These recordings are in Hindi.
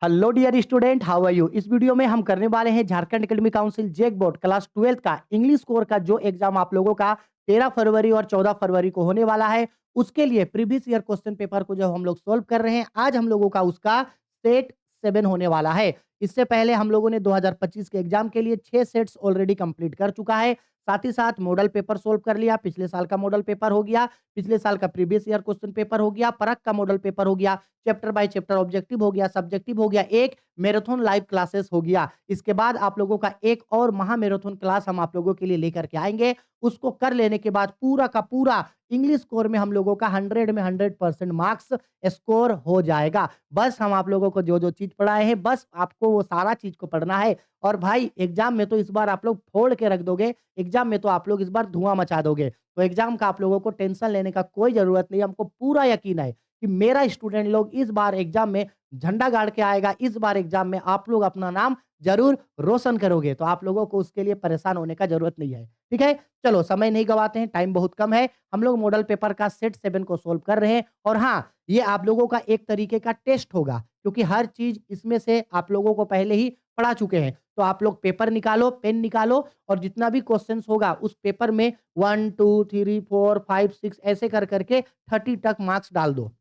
Hello dear student, how are you. इस वीडियो में हम करने वाले हैं Jharkhand academic council JAC board class 12 का इंग्लिश कोर का जो एग्जाम आप लोगों का 13 फरवरी और 14 फरवरी को होने वाला है। उसके लिए प्रीवियस ईयर क्वेश्चन पेपर को जो हम लोग सोल्व कर रहे हैं, आज हम लोगों का उसका सेट 7 होने वाला है। इससे पहले हम लोगों ने 2025 के एग्जाम के लिए 6 सेट्स ऑलरेडी कंप्लीट कर चुका है। साथ ही साथ मॉडल पेपर सोल्व कर लिया, पिछले साल का मॉडल पेपर हो गया, पिछले साल का प्रीवियस ईयर क्वेश्चन पेपर हो गया, परख का मॉडल पेपर हो गया, चैप्टर बाय चैप्टर ऑब्जेक्टिव हो गया, सब्जेक्टिव हो गया, एक मैराथन लाइव क्लासेस हो गया। इसके बाद आप लोगों का एक और महा मैराथन क्लास हम आप लोगों के लिए लेकर के आएंगे। उसको कर लेने के बाद पूरा का पूरा इंग्लिश स्कोर में हम लोगों का 100 में 100% मार्क्स स्कोर हो जाएगा। बस हम आप लोगों को जो जो चीज पढ़ाए हैं, बस आपको वो सारा चीज को पढ़ना है। और भाई एग्जाम में तो इस बार आप लोग फोड़ के रख दोगे, एग्जाम में तो आप लोग इस बार धुआं मचा दोगे। तो एग्जाम का आप लोगों को टेंशन लेने का कोई जरूरत नहीं। हमको पूरा यकीन है कि मेरा स्टूडेंट लोग इस बार एग्जाम में झंडा गाड़ के आएगा। इस बार एग्जाम में आप लोग अपना नाम जरूर रोशन करोगे, तो आप लोगों को उसके लिए परेशान होने का जरूरत नहीं है। ठीक है, चलो समय नहीं गवाते हैं, टाइम बहुत कम है। हम लोग मॉडल पेपर का सेट 7 को सोल्व कर रहे हैं। और हाँ, ये आप लोगों का एक तरीके का टेस्ट होगा, क्योंकि हर चीज इसमें से आप लोगों को पहले ही पढ़ा चुके हैं। तो आप लोग पेपर निकालो, पेन निकालो, और जितना भी क्वेश्चंस होगा उस पेपर में 1 2 3 4 5 6 ऐसे कर करके 30 तक मार्क्स डाल दो।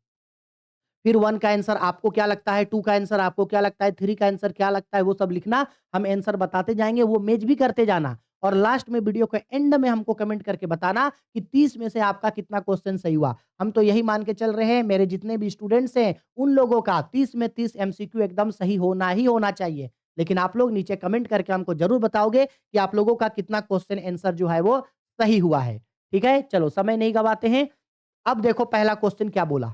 फिर 1 का आंसर आपको क्या लगता है, 2 का आंसर आपको क्या लगता है, 3 का आंसर क्या लगता है, वो सब लिखना। हम आंसर बताते जाएंगे, वो मेज भी करते जाना। और लास्ट में वीडियो के एंड में हमको कमेंट करके बताना कि 30 में से आपका कितना क्वेश्चन सही हुआ। हम तो यही मान के चल रहे हैं, मेरे जितने भी स्टूडेंट्स हैं उन लोगों का 30 में 30 एमसीक्यू एकदम सही होना ही होना चाहिए। लेकिन आप लोग नीचे कमेंट करके हमको जरूर बताओगे कि आप लोगों का कितना क्वेश्चन आंसर जो है वो सही हुआ है। ठीक है, चलो समय नहीं गवाते हैं। अब देखो पहला क्वेश्चन क्या बोला।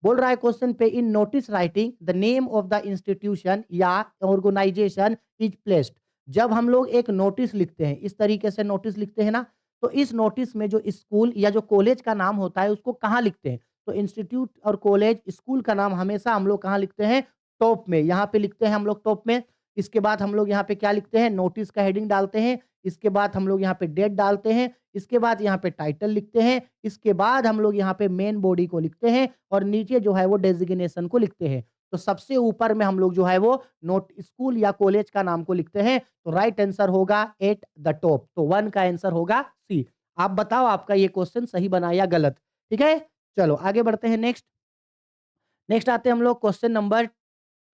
बोल रहा है क्वेश्चन पे, इन notice writing the name of the institution या ऑर्गेनाइजेशन इज प्लेस्ड। जब हम लोग एक नोटिस लिखते हैं, इस तरीके से नोटिस लिखते हैं ना, तो इस नोटिस में जो स्कूल या जो कॉलेज का नाम होता है उसको कहाँ लिखते हैं। तो इंस्टीट्यूट और कॉलेज स्कूल का नाम हमेशा हम लोग कहाँ लिखते हैं, टॉप में। यहाँ पे लिखते हैं हम लोग टॉप में। इसके बाद हम लोग यहाँ पे क्या लिखते हैं, नोटिस का हेडिंग डालते हैं। इसके बाद हम लोग यहाँ पे डेट डालते हैं। इसके बाद यहाँ पे टाइटल लिखते हैं। इसके बाद हम लोग यहाँ पे मेन बॉडी को लिखते हैं, और नीचे जो है वो डेजिग्नेशन को लिखते हैं। तो सबसे ऊपर में हम लोग जो है वो नोट स्कूल या कॉलेज का नाम को लिखते हैं। तो राइट आंसर होगा एट द टॉप। तो 1 का आंसर होगा सी। आप बताओ आपका ये क्वेश्चन सही बना या गलत। ठीक है, चलो आगे बढ़ते हैं। नेक्स्ट नेक्स्ट आते हैं हम लोग क्वेश्चन नंबर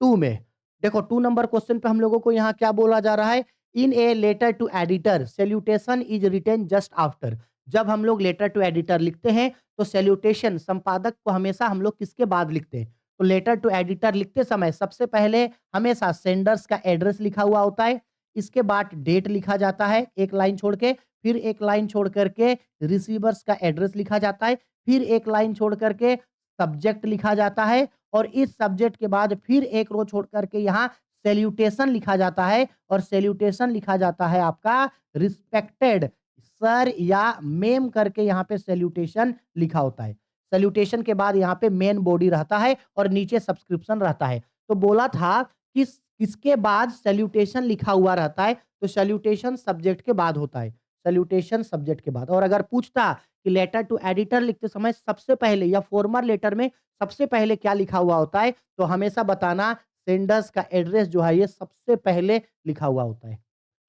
2 में। देखो 2 नंबर क्वेश्चन पे हम लोगों को यहाँ क्या बोला जा रहा है, in a letter to editor salutation is written just after. जब हम लोग लेटर टू एडिटर लिखते हैं तो सैल्यूटेशन संपादक को हमेशा हम लोग किसके बाद लिखते हैं। तो लेटर टू एडिटर लिखते समय सबसे पहले हमेशा सेंडर्स का एड्रेस लिखा हुआ होता है। इसके बाद डेट लिखा जाता है एक लाइन छोड़ के, फिर एक लाइन छोड़ करके रिसीवर्स का एड्रेस लिखा जाता है, फिर एक लाइन छोड़ करके सब्जेक्ट लिखा जाता है, और इस सब्जेक्ट के बाद फिर एक रो छोड़ करके यहाँ सैल्यूटेशन लिखा जाता है। और सैल्यूटेशन लिखा जाता है आपका रिस्पेक्टेड सर या मेम करके, यहाँ पे सैल्यूटेशन लिखा होता है। सैल्यूटेशन के बाद यहाँ पे मेन बॉडी रहता है और नीचे सब्सक्रिप्शन रहता है। तो बोला था कि किसके बाद सैल्यूटेशन लिखा हुआ रहता है, तो सैल्यूटेशन सब्जेक्ट के बाद होता है। सैल्यूटेशन सब्जेक्ट के बाद। और अगर पूछता कि लेटर टू एडिटर लिखते समय सबसे पहले या फॉर्मल लेटर में सबसे पहले क्या लिखा हुआ होता है, तो हमेशा बताना सेंडर्स का एड्रेस जो है ये सबसे पहले लिखा हुआ होता है।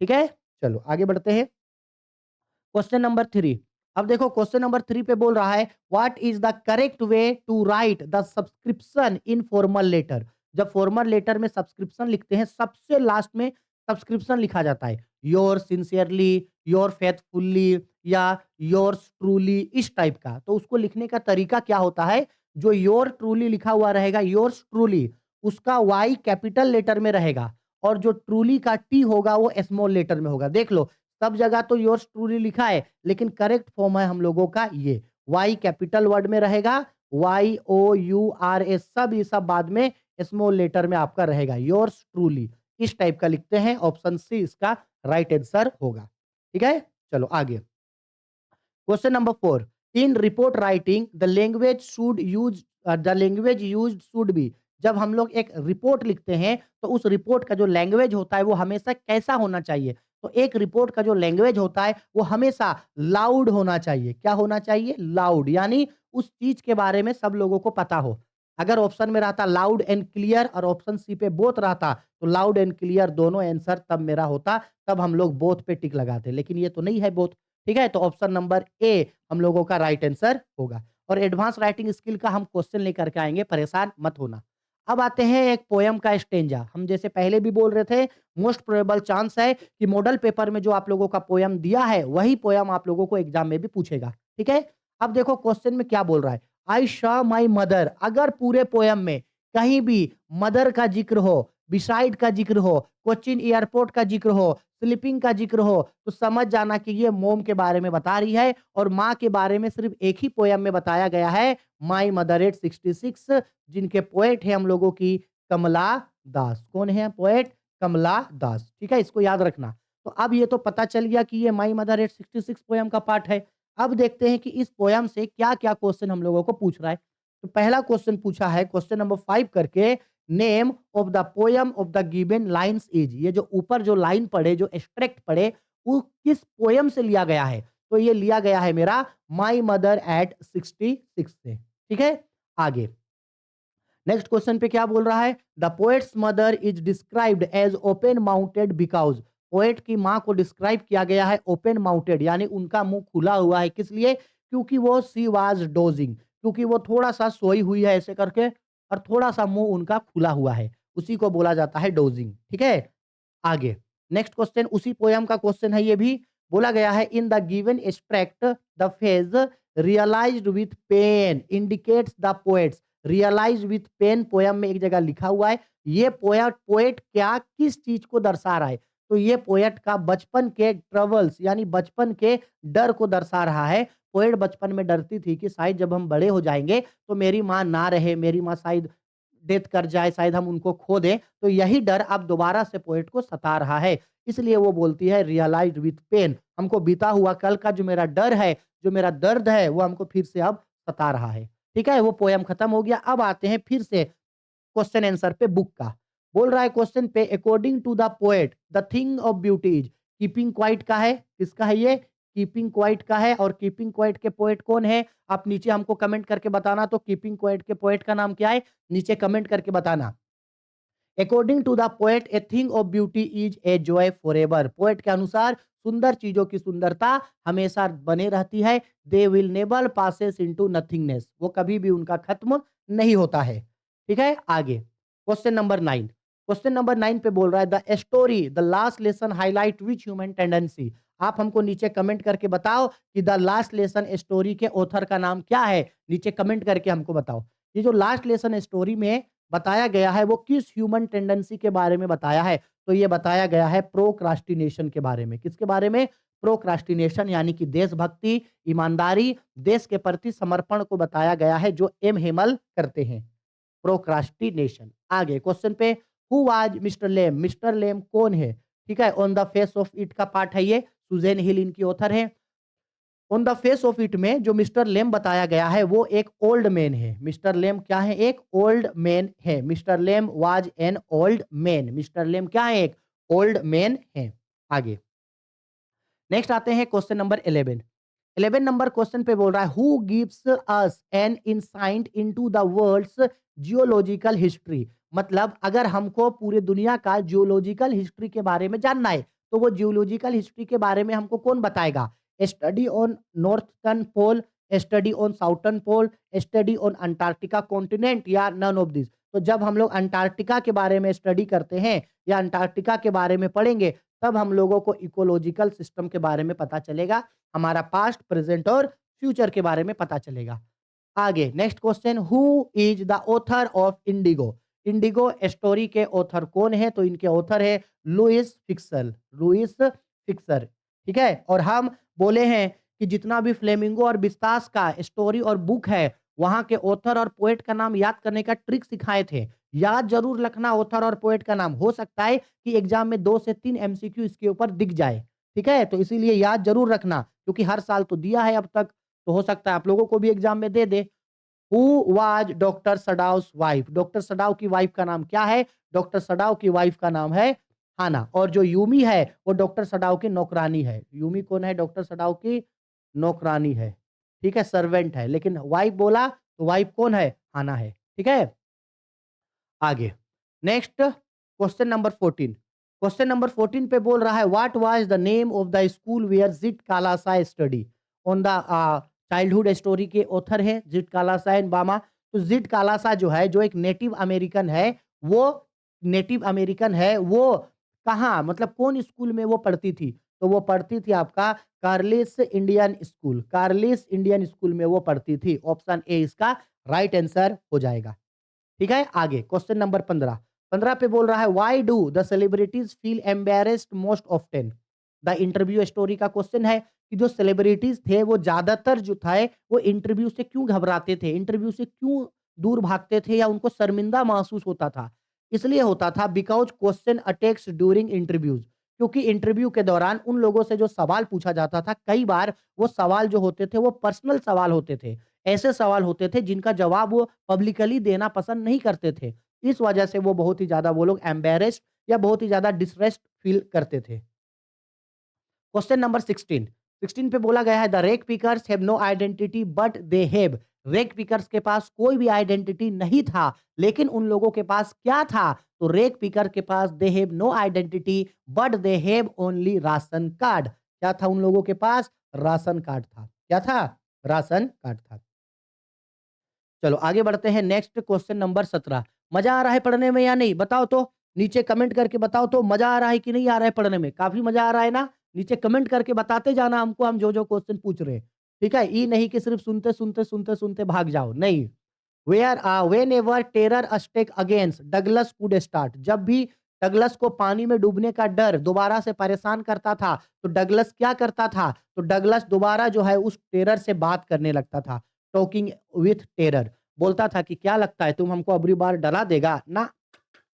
ठीक है, चलो आगे बढ़ते हैं। Question number 3। अब देखो क्वेश्चन नंबर 3 पे बोल रहा है, what is the correct way to write the subscription in formal letter. जब फॉर्मल लेटर में सब्सक्रिप्शन लिखते हैं, सबसे लास्ट में सब्सक्रिप्शन लिखा जाता है, योर सिंसियरली, योर फेथफुल्ली, या योर्स ट्रूली, इस टाइप का। तो उसको लिखने का तरीका क्या होता है, जो योर ट्रूली लिखा हुआ रहेगा, योर्स ट्रूली, उसका वाई कैपिटल लेटर में रहेगा, और जो ट्रूली का टी होगा वो स्मॉल लेटर में होगा। देख लो, सब जगह तो योर्स ट्रूली लिखा है, लेकिन करेक्ट फॉर्म है हम लोगों का ये, वाई कैपिटल वर्ड में रहेगा, Y O U R S, सब ये सब बाद में स्मॉल लेटर में आपका रहेगा, योर्स ट्रूली, इस टाइप का लिखते हैं। ऑप्शन सी इसका राइट आंसर होगा। ठीक है, चलो आगे। Question number 4, in report writing the language should use, the language used should be. जब हम लोग एक रिपोर्ट लिखते हैं तो उस रिपोर्ट का जो लैंग्वेज होता है वो हमेशा कैसा होना चाहिए। तो एक रिपोर्ट का जो लैंग्वेज होता है वो हमेशा लाउड होना चाहिए। क्या होना चाहिए, लाउड, यानी उस चीज के बारे में सब लोगों को पता हो। अगर ऑप्शन में रहता लाउड एंड क्लियर और ऑप्शन सी पे बोथ रहता तो लाउड एंड क्लियर दोनों आंसर तब मेरा होता, तब हम लोग बोथ पे टिक लगाते, लेकिन ये तो नहीं है बोथ। ठीक है, तो ऑप्शन नंबर ए हम लोगों का राइट आंसर होगा। और एडवांस राइटिंग स्किल का हम क्वेश्चन लेकर के आएंगे, परेशान मत होना। अब आते हैं एक पोयम का स्टेंजा। हम जैसे पहले भी बोल रहे थे, मोस्ट प्रोबेबल चांस है कि मॉडल पेपर में जो आप लोगों का पोयम दिया है वही पोयम आप लोगों को एग्जाम में भी पूछेगा। ठीक है, अब देखो क्वेश्चन में क्या बोल रहा है। आई शॉ माई मदर, अगर पूरे पोयम में कहीं भी मदर का जिक्र हो, बिसाइड का जिक्र हो, कोचिन एयरपोर्ट का जिक्र हो, स्लीपिंग का जिक्र हो, तो समझ जाना कि ये मोम के बारे में बता रही है। और माँ के बारे में सिर्फ एक ही पोयम में बताया गया है, माई मदर एट 66, जिनके पोएट है हम लोगों की कमला दास। कौन है पोएट? कमला दास। ठीक है, इसको याद रखना। तो अब ये तो पता चल गया कि ये माई मदर एट 66 पोयम का पार्ट है। अब देखते हैं कि इस पोयम से क्या-क्या क्वेश्चन हम लोगों को पूछ रहा है। तो पहला क्वेश्चन पूछा है, क्वेश्चन नंबर 5 करके, name of the poem of the given lines is. ये जो ऊपर जो लाइन पढ़े, जो एक्सट्रैक्ट पढ़े, वो किस पोयम से लिया गया है? तो ये लिया गया है मेरा माई मदर एट 66 से। ठीक है, आगे नेक्स्ट क्वेश्चन पे क्या बोल रहा है? The poet's mother is described as open mounted because. Poet की माँ को डिस्क्राइब किया गया है ओपन माउंटेड, यानी उनका मुंह खुला हुआ है। किस लिए? क्योंकि वो सी वाज डोजिंग, क्योंकि वो थोड़ा सा सोई हुई है ऐसे करके, और थोड़ा सा मुंह उनका खुला हुआ है, उसी को बोला जाता है डोजिंग। ठीक है, आगे नेक्स्ट क्वेश्चन उसी पोयम का क्वेश्चन है। ये भी बोला गया है, in the given extract the phase realised with pain indicates the poet's. Realise with pain poem में एक जगह लिखा हुआ है। ये पोएट क्या किस चीज को दर्शा रहा है? तो ये पोएट का बचपन के ट्रबल्स, यानी बचपन के डर को दर्शा रहा है। पोएट बचपन में डरती थी कि शायद जब हम बड़े हो जाएंगे तो मेरी माँ ना रहे, मेरी माँ शायद डेथ कर जाए, शायद हम उनको खो दें। तो यही डर अब दोबारा से पोएट को सता रहा है। इसलिए वो बोलती है रियलाइज्ड विथ पेन, हमको बीता हुआ कल का जो मेरा डर है, जो मेरा दर्द है, वो हमको फिर से अब सता रहा है। ठीक है, वो पोयम खत्म हो गया। अब आते हैं फिर से क्वेश्चन आंसर पे बुक का। बोल रहा है क्वेश्चन पे, according to the poet the thing of beauty is. Keeping quiet का है, किसका है ये? कीपिंग क्वाइट का है। और कीपिंग क्वाइट के पोएट कौन है? आप नीचे हमको कमेंट करके बताना। तो कीपिंग क्वाइट के पोएट का नाम क्या है? नीचे कमेंट करके बताना। According to the poet a thing of beauty is a joy forever. Poet के अनुसार सुंदर चीजों की सुंदरता हमेशा बने रहती है। They will never passes into nothingness, वो कभी भी उनका खत्म नहीं होता है। ठीक है, आगे क्वेश्चन नंबर 9। क्वेश्चन नंबर 9 पे बोल रहा है, the story the last lesson highlight which human tendency. आप हमको नीचे कमेंट करके बताओ कि द लास्ट लेसन स्टोरी के ऑथर का नाम क्या है। नीचे कमेंट करके हमको बताओ। ये जो लास्ट लेसन स्टोरी में बताया गया है वो किस ह्यूमन टेंडेंसी के बारे में बताया है? तो ये बताया गया है प्रोक्रास्टिनेशन के बारे में। किसके बारे में? प्रोक्रास्टिनेशन, यानी कि देशभक्ति, ईमानदारी, देश के प्रति समर्पण को बताया गया है, जो एम हेमल करते हैं। प्रोक्रास्टिनेशन। आगे क्वेश्चन पे, who was mister Lamb. Mister Lamb कौन है? ठीक है, on the face of it का पार्ट है ये, सुजैन हिल इनकी ऑथर है। On the face of it में जो मिस्टर लेम बताया गया है वो एक ओल्ड मैन है। मिस्टर लेम क्या है? एक ओल्ड मैन है। Mister Lamb was an old man. Mister Lamb क्या है? एक ओल्ड मैन है। आगे नेक्स्ट आते हैं क्वेश्चन नंबर 11। 11 नंबर क्वेश्चन पे बोल रहा है, who gives us an insight into the world's geological history. मतलब अगर हमको पूरे दुनिया का जियोलॉजिकल हिस्ट्री के बारे में जानना है तो वो जियोलॉजिकल हिस्ट्री के बारे में हमको कौन बताएगा? Study on northern pole, study on southern pole, study on Antarctica continent, या नन ऑफ दिस। तो जब हम लोग अंटार्कटिका के बारे में स्टडी करते हैं या अंटार्कटिका के बारे में पढ़ेंगे, तब हम लोगों को इकोलॉजिकल सिस्टम के बारे में पता चलेगा। हमारा पास्ट, प्रेजेंट और फ्यूचर के बारे में पता चलेगा। आगे next question, who is the author of Indigo. Indigo story के ऑथर कौन है? तो इनके ऑथर है लुइस फिक्सल। Louis fixer. ठीक है, और हम बोले हैं कि जितना भी फ्लेमिंगो और बिस्तास का स्टोरी और बुक है, वहां के ऑथर और पोएट का नाम याद करने का ट्रिक सिखाए थे। याद जरूर रखना ऑथर और पोएट का नाम। हो सकता है कि एग्जाम में 2 से 3 एमसीक्यू इसके ऊपर दिख जाए। ठीक है, तो इसीलिए याद जरूर रखना, क्योंकि हर साल तो दिया है अब तक, तो हो सकता है आप लोगों को भी एग्जाम में दे दे। Who was doctor Sadao's wife. Doctor Sadao की वाइफ का नाम क्या है? डॉक्टर सडाउ की वाइफ का नाम है हाना। और जो यूमी है वो डॉक्टर सडाउ की नौकरानी है। यूमी कौन है? डॉक्टर सडाउ की नौकरानी है। ठीक है, सर्वेंट है, लेकिन वाइफ बोला तो वाइफ कौन है? हाना है। ठीक है, आगे next question number 14। Question number 14 पे बोल रहा है what was the name of the school where Zitkala Sa study on the childhood story के ऑथर है जिट कालासाय बामा। तो जिट कालासा जो है जो एक नेटिव अमेरिकन है वो वो कहाँ मतलब कौन स्कूल में वो पढ़ती थी? तो वो पढ़ती थी आपका कार्लिस इंडियन स्कूल में वो पढ़ती थी। ऑप्शन ए इसका राइट आंसर हो जाएगा। ठीक है आगे क्वेश्चन नंबर 15। 15 पे बोल रहा है why do the celebrities feel embarrassed most often? The interview story का क्वेश्चन है कि जो सेलिब्रिटीज थे वो ज्यादातर जो था वो इंटरव्यू से क्यों घबराते थे, इंटरव्यू से क्यों दूर भागते थे या उनको शर्मिंदा महसूस होता था? इसलिए होता था because question attacks during interviews, क्योंकि इंटरव्यू के दौरान उन लोगों से जो सवाल पूछा जाता था कई बार वो सवाल जो होते थे वो पर्सनल सवाल होते थे, ऐसे सवाल होते थे जिनका जवाब वो पब्लिकली देना पसंद नहीं करते थे। इस वजह से वो बहुत ही ज़्यादा वो लोग एम्बैरेस्ड या बहुत ही ज़्यादा डिस्ट्रेस्ड फील करते थे। Question number 16। 16 पे बोला गया है the rag pickers have no identity but they have. Rag pickers के पास कोई भी आइडेंटिटी नहीं था, लेकिन उन लोगों के पास क्या था? तो रेक पिकर के पास they have no identity but they have only ration card. क्या था उन लोगों के पास? राशन कार्ड था। क्या था? राशन कार्ड था। चलो आगे बढ़ते हैं नेक्स्ट क्वेश्चन नंबर 17। मजा आ रहा है पढ़ने में या नहीं बताओ तो? नीचे कमेंट करके बताओ तो मजा आ रहा है कि नहीं आ रहा है पढ़ने में? काफी मजा आ रहा है ना? नीचे कमेंट करके बताते जाना हमको, हम जो जो क्वेश्चन पूछ रहे हैं। ठीक है, ये नहीं कि सिर्फ सुनते भाग जाओ, नहीं। When ever terror Aztec against Douglas could start, जब भी डगलस को पानी में डूबने का डर दोबारा से परेशान करता था तो डगलस क्या करता था? तो डगलस दोबारा जो है उस टेरर से बात करने लगता था। टॉकिंग विथ टेरर, बोलता था कि क्या लगता है तुम हमको अगली बार डरा देगा ना?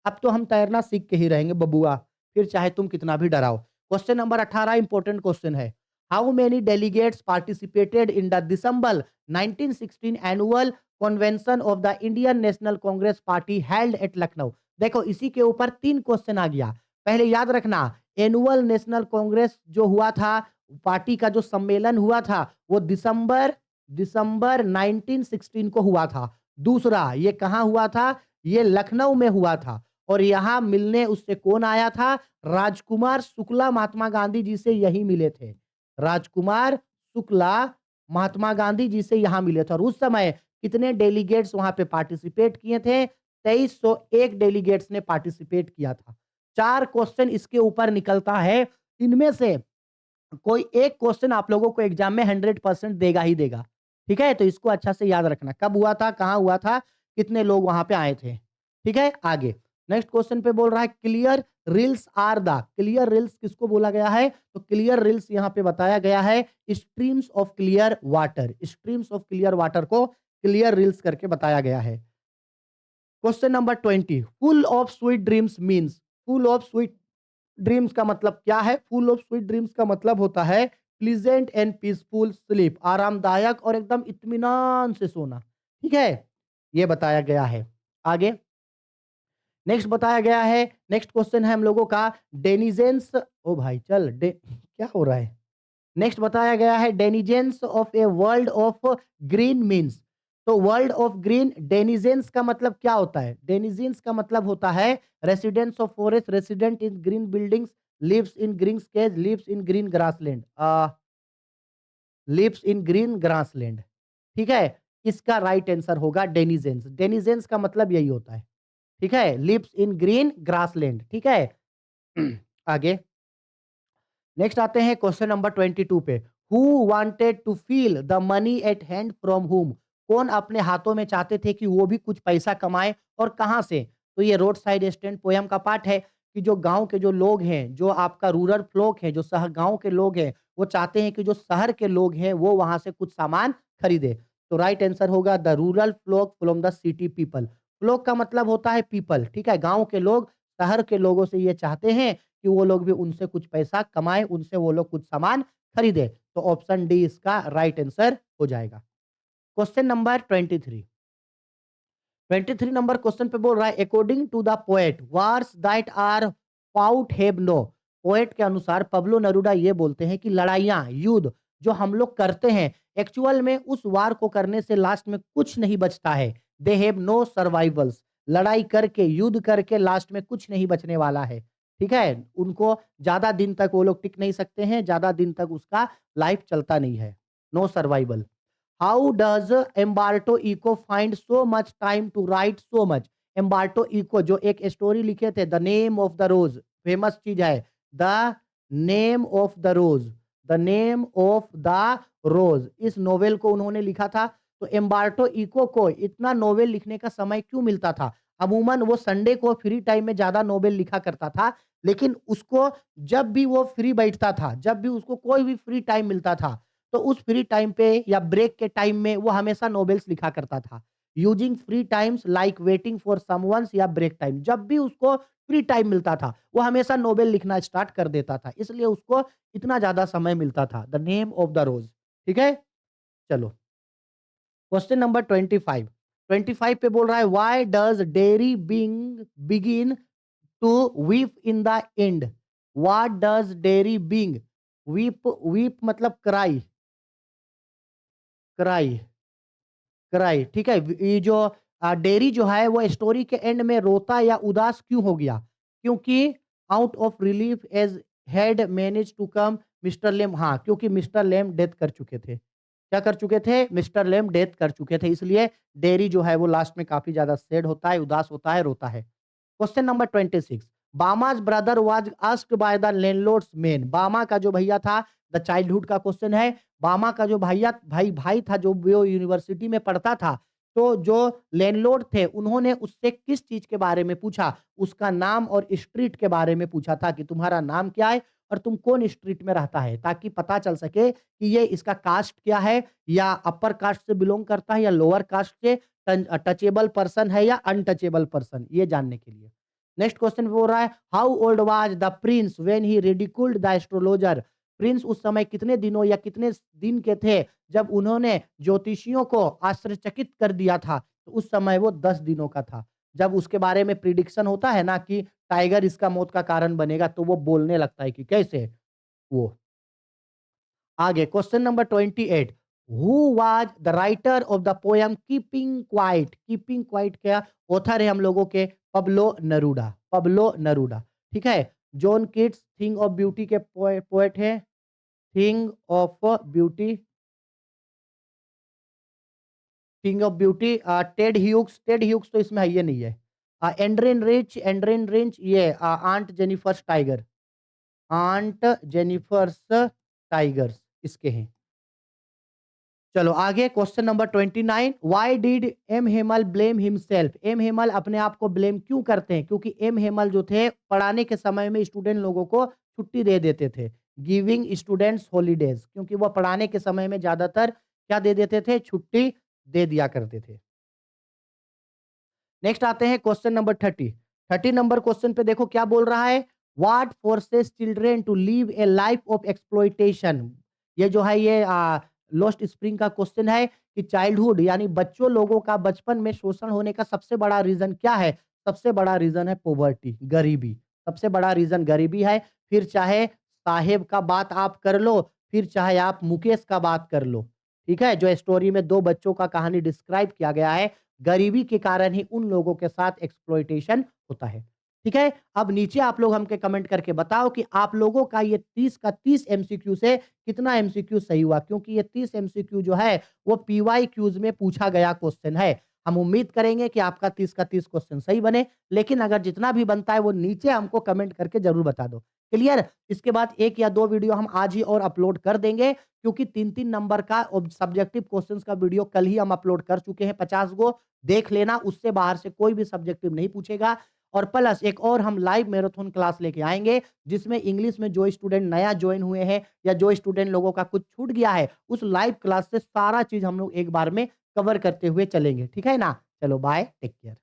अब तो हम तैरना सीख के ही रहेंगे बबुआ, फिर चाहे तुम कितना भी डराओ। क्वेश्चन नंबर 18 इंपॉर्टेंट क्वेश्चन है। How many delegates participated in the December 1916 annual convention of the Indian national Congress party held at Lucknow? देखो इसी के ऊपर 3 क्वेश्चन आ गया। पहले याद रखना एनुअल नेशनल कांग्रेस जो हुआ था, पार्टी का जो सम्मेलन हुआ था वो दिसंबर दिसंबर 1916 को हुआ था। दूसरा ये कहाँ हुआ था? ये लखनऊ में हुआ था। और यहाँ मिलने उससे कौन आया था? राजकुमार शुक्ला महात्मा गांधी जी से यही मिले थे। राजकुमार शुक्ला महात्मा गांधी जी से यहाँ मिले थे और उस समय कितने डेलीगेट्स वहां पे पार्टिसिपेट किए थे? 2301 डेलीगेट्स ने पार्टिसिपेट किया था। 4 क्वेश्चन इसके ऊपर निकलता है, इनमें से कोई एक क्वेश्चन आप लोगों को एग्जाम में 100% देगा ही देगा। ठीक है? तो इसको अच्छा से याद रखना। कब हुआ था? कहाँ हुआ था? कितने लोग वहाँ पे आए थे? ठीक है? आगे नेक्स्ट क्वेश्चन पे बोल रहा है clear rills are the, clear rills किसको बोला गया है? तो क्लियर रिल्स यहाँ पे बताया गया है streams of clear water. Streams of clear water को क्लियर रिल्स करके बताया गया है। Question number 20 full of sweet dreams means, full of sweet dreams का मतलब क्या है? फुल ऑफ स्वीट ड्रीम्स का मतलब होता है प्लीजेंट एंड पीसफुल स्लीप, आरामदायक और एकदम इत्मीनान से सोना। ठीक है, ये बताया गया है। आगे नेक्स्ट बताया गया है, नेक्स्ट क्वेश्चन है हम लोगों का डेनिजेंस, ओ भाई चल क्या हो रहा है? नेक्स्ट बताया गया है denizens of a world of green means. तो वर्ल्ड ऑफ ग्रीन डेनिजेंस का मतलब क्या होता है? डेनिजेंस का मतलब होता है residents of forest, resident in green buildings, lives in green cage, lives in green grassland, lives in green grassland. ठीक है, इसका राइट आंसर होगा डेनिजेंस। डेनिजेंस का मतलब यही होता है। ठीक है, लिव्स इन ग्रीन ग्रासलैंड। ठीक है आगे नेक्स्ट आते हैं क्वेश्चन नंबर 22 पे। Who wanted to feel the money at hand from whom? कौन अपने हाथों में चाहते थे कि वो भी कुछ पैसा कमाए और कहां से? तो ये रोड साइड स्टैंड पोयम का पार्ट है कि जो गांव के जो लोग हैं, जो आपका रूरल फ्लोक है, जो शहर गांव के लोग हैं, वो चाहते हैं कि जो शहर के लोग हैं वो वहां से कुछ सामान खरीदे। तो राइट आंसर होगा the rural folk from the city people. Folk का मतलब होता है पीपल। ठीक है, गांव के लोग शहर के लोगों से ये चाहते हैं कि वो लोग भी उनसे कुछ पैसा कमाएं, उनसे वो लोग कुछ सामान खरीदे। तो ऑप्शन डी इसका राइट आंसर हो जाएगा। Question number 23। 23 नंबर क्वेश्चन पे बोल रहा है according to the poet wars that are fought have no. Poet के अनुसार पब्लो नरूडा ये बोलते हैं कि लड़ाइयाँ, युद्ध जो हम लोग करते हैं एक्चुअल में उस वार को करने से लास्ट में कुछ नहीं बचता है। दे हैव नो सर्वाइवल्स, लड़ाई करके, युद्ध करके लास्ट में कुछ नहीं बचने वाला है। ठीक है? उनको ज़्यादा दिन तक वो लोग टिक नहीं सकते हैं, ज़्यादा दिन तक उसका लाइफ चलता नहीं है। No survival. How does Umberto Eco find so much time to write so much? Umberto Eco जो एक स्टोरी लिखे थे, the name of the rose, famous चीज़ है। The name of the rose, the name of the rose, इस नोवेल को उन्होंने लिखा था। तो एम्बार्टो इको को इतना नोवेल लिखने का समय क्यों मिलता था? अमूमन वो संडे को फ्री टाइम में ज़्यादा नोवेल लिखा करता था, लेकिन उसको जब भी वो फ्री बैठता था, जब भी उसको कोई भी फ्री टाइम मिलता था, तो उस फ्री टाइम पे या ब्रेक के टाइम में वो हमेशा नॉवेल्स लिखा करता था। Using free times like waiting for someone's या ब्रेक टाइम, जब भी उसको फ्री टाइम मिलता था, वो हमेशा नॉवेल लिखना स्टार्ट कर देता था। इसलिए उसको इतना ज़्यादा समय मिलता था। द नेम ऑफ द रोज़। ठीक है? चलो, क्वेश्चन नंबर 25। 25 पे बोल रहा है why does Derry being begin to weep in the end? What does Derry being weep, weep मतलब क्राई, क्राई, क्राई, ठीक है? ये जो डेयरी जो है वो स्टोरी के एंड में रोता या उदास क्यों हो गया? क्योंकि out of relief as had managed to come mister Lamb, हाँ, क्योंकि मिस्टर लेम डेथ कर चुके थे। क्या कर चुके थे? मिस्टर लेम डेथ कर चुके थे, इसलिए डेयरी जो है वो लास्ट में काफ़ी ज़्यादा सैड होता है, उदास होता है, रोता है। Question number 26। Bama's brother was asked by the landlord's men. Bama का जो भैया था, द चाइल्डहुड का क्वेश्चन है। बामा का जो भैया भाई था, जो वो यूनिवर्सिटी में पढ़ता था, तो जो लैंडलॉर्ड थे उन्होंने उससे किस चीज़ के बारे में पूछा? उसका नाम और स्ट्रीट के बारे में पूछा था कि तुम्हारा नाम क्या है और तुम कौन स्ट्रीट में रहता है? ताकि पता चल सके कि ये इसका कास्ट क्या है, या अपर कास्ट से बिलॉन्ग करता है या लोअर कास्ट से, टचेबल पर्सन है या अनटचेबल पर्सन, ये जानने के लिए। नेक्स्ट क्वेश्चन बोल रहा है how old was the Prince when he ridiculed the astrologer? Prince उस समय कितने दिनों या कितने दिन के थे जब उन्होंने ज्योतिषियों को आश्चर्यचकित कर दिया था? तो उस समय वो 10 दिनों का था। जब उसके बारे में प्रिडिक्शन होता है ना कि टाइगर इसका मौत का कारण बनेगा, तो वो बोलने लगता है कि कैसे? वो आगे question number 28। Who was the writer of the poem keeping quiet? Keeping quiet क्या ऑथर है हम लोगों के? Pablo Neruda, Pablo Neruda. ठीक है? John Keats thing of beauty के पोएट हैं। Thing of beauty, thing of beauty Ted Hughes, Ted Hughes तो इसमें है, ये नहीं है। एंड्रिन रिच, एंड्रिन रिंच ये aunt Jennifer's tiger, aunt Jennifer's tigers इसके हैं। चलो आगे question number 29। Why did M Hamel blame himself? M Hamel अपने आप को ब्लेम क्यों करते हैं? क्योंकि एम हेमल जो थे पढ़ाने के समय में स्टूडेंट लोगों को छुट्टी दे देते थे, गिविंग स्टूडेंट्स हॉलीडेज, क्योंकि वो पढ़ाने के समय में ज्यादातर क्या दे देते थे? छुट्टी दे दिया करते थे। नेक्स्ट आते हैं क्वेश्चन नंबर 30। 30 नंबर क्वेश्चन पे देखो क्या बोल रहा है। What forces children to live a life of exploitation? ये जो है ये लोस्ट स्प्रिंग का क्वेश्चन है कि चाइल्डहुड यानी बच्चों लोगों का बचपन में शोषण होने का सबसे बड़ा रीजन क्या है? सबसे बड़ा रीजन है पॉवर्टी, गरीबी। सबसे बड़ा रीजन गरीबी है। फिर चाहे साहेब का बात आप कर लो, फिर चाहे आप मुकेश का बात कर लो। ठीक है? जो स्टोरी में 2 बच्चों का कहानी डिस्क्राइब किया गया है, गरीबी के कारण ही उन लोगों के साथ एक्सप्लॉइटेशन होता है। ठीक है? अब नीचे आप लोग हमके कमेंट करके बताओ कि आप लोगों का ये 30 का 30 एमसीक्यू से कितना एमसीक्यू सही हुआ? क्योंकि ये 30 एमसीक्यू जो है वो पीवाईक्यूज में पूछा गया क्वेश्चन है। हम उम्मीद करेंगे कि आपका 30 का 30 क्वेश्चन सही बने, लेकिन अगर जितना भी बनता है वो नीचे हमको कमेंट करके ज़रूर बता दो। क्लियर? इसके बाद 1 या 2 वीडियो हम आज ही और अपलोड कर देंगे, क्योंकि 3-3 नंबर का सब्जेक्टिव क्वेश्चंस का वीडियो कल ही हम अपलोड कर चुके हैं 50 गो। देख लेना, उससे बाहर से कोई भी सब्जेक्टिव नहीं पूछेगा। और प्लस एक और हम लाइव मैराथन क्लास लेके आएँगे, जिसमें इंग्लिश में जो स्टूडेंट नया जॉइन हुए हैं या जो स्टूडेंट लोगों का कुछ छूट गया है, उस लाइव क्लास से सारा चीज़ हम लोग एक बार में कवर करते हुए चलेंगे। ठीक है ना? चलो बाय, टेक केयर।